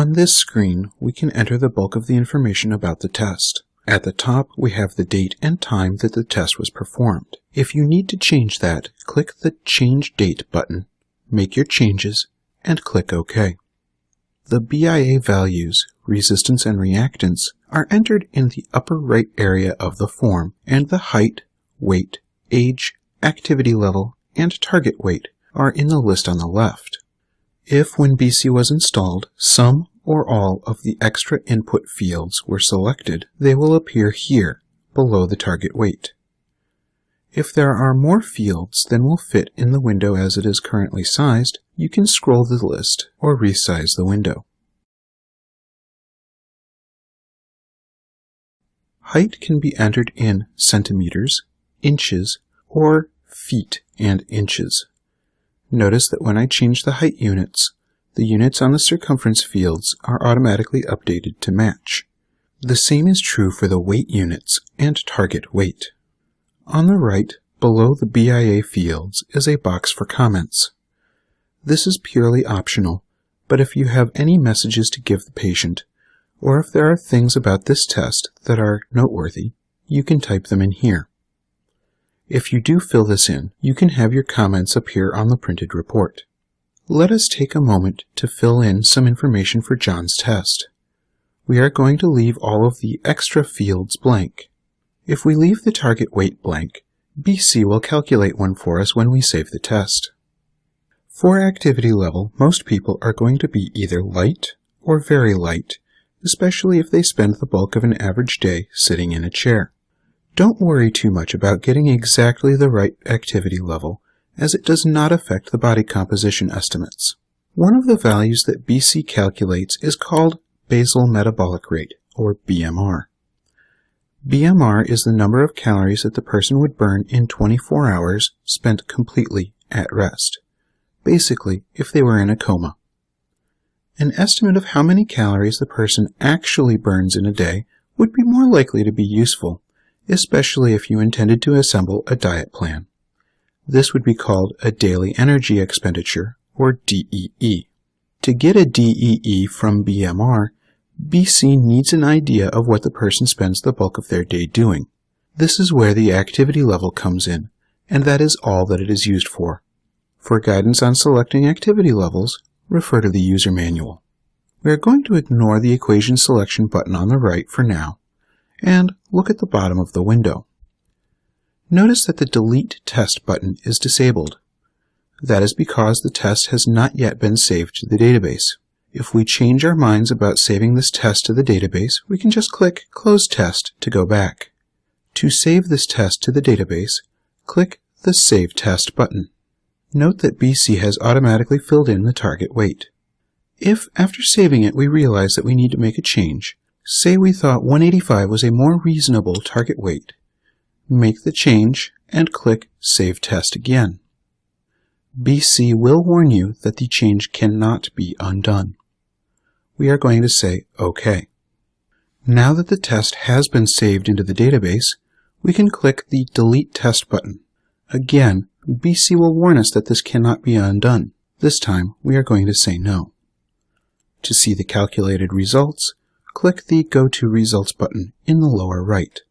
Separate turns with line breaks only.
On this screen, we can enter the bulk of the information about the test. At the top, we have the date and time that the test was performed. If you need to change that, click the Change Date button, make your changes, and click OK. The BIA values, resistance and reactance, are entered in the upper right area of the form, and the height, weight, age, activity level, and target weight are in the list on the left. If when BC was installed, some or all of the extra input fields were selected, they will appear here, below the target weight. If there are more fields than will fit in the window as it is currently sized, you can scroll the list or resize the window. Height can be entered in centimeters, inches, or feet and inches. Notice that when I change the height units, the units on the circumference fields are automatically updated to match. The same is true for the weight units and target weight. On the right, below the BIA fields, is a box for comments. This is purely optional, but if you have any messages to give the patient, or if there are things about this test that are noteworthy, you can type them in here. If you do fill this in, you can have your comments appear on the printed report. Let us take a moment to fill in some information for John's test. We are going to leave all of the extra fields blank. If we leave the target weight blank, BC will calculate one for us when we save the test. For activity level, most people are going to be either light or very light, especially if they spend the bulk of an average day sitting in a chair. Don't worry too much about getting exactly the right activity level, as it does not affect the body composition estimates. One of the values that BC calculates is called basal metabolic rate, or BMR. BMR is the number of calories that the person would burn in 24 hours spent completely at rest. Basically, if they were in a coma. An estimate of how many calories the person actually burns in a day would be more likely to be useful, especially if you intended to assemble a diet plan. This would be called a daily energy expenditure, or DEE. To get a DEE from BMR, BC needs an idea of what the person spends the bulk of their day doing. This is where the activity level comes in, and that is all that it is used for. For guidance on selecting activity levels, refer to the user manual. We are going to ignore the equation selection button on the right for now, and look at the bottom of the window. Notice that the Delete Test button is disabled. That is because the test has not yet been saved to the database. If we change our minds about saving this test to the database, we can just click Close Test to go back. To save this test to the database, click the Save Test button. Note that BC has automatically filled in the target weight. If, after saving it, we realize that we need to make a change, say we thought 185 was a more reasonable target weight, make the change and click Save Test again. BC will warn you that the change cannot be undone. We are going to say OK. Now that the test has been saved into the database, we can click the Delete Test button. Again, BC will warn us that this cannot be undone. This time, we are going to say no. To see the calculated results, click the Go to Results button in the lower right.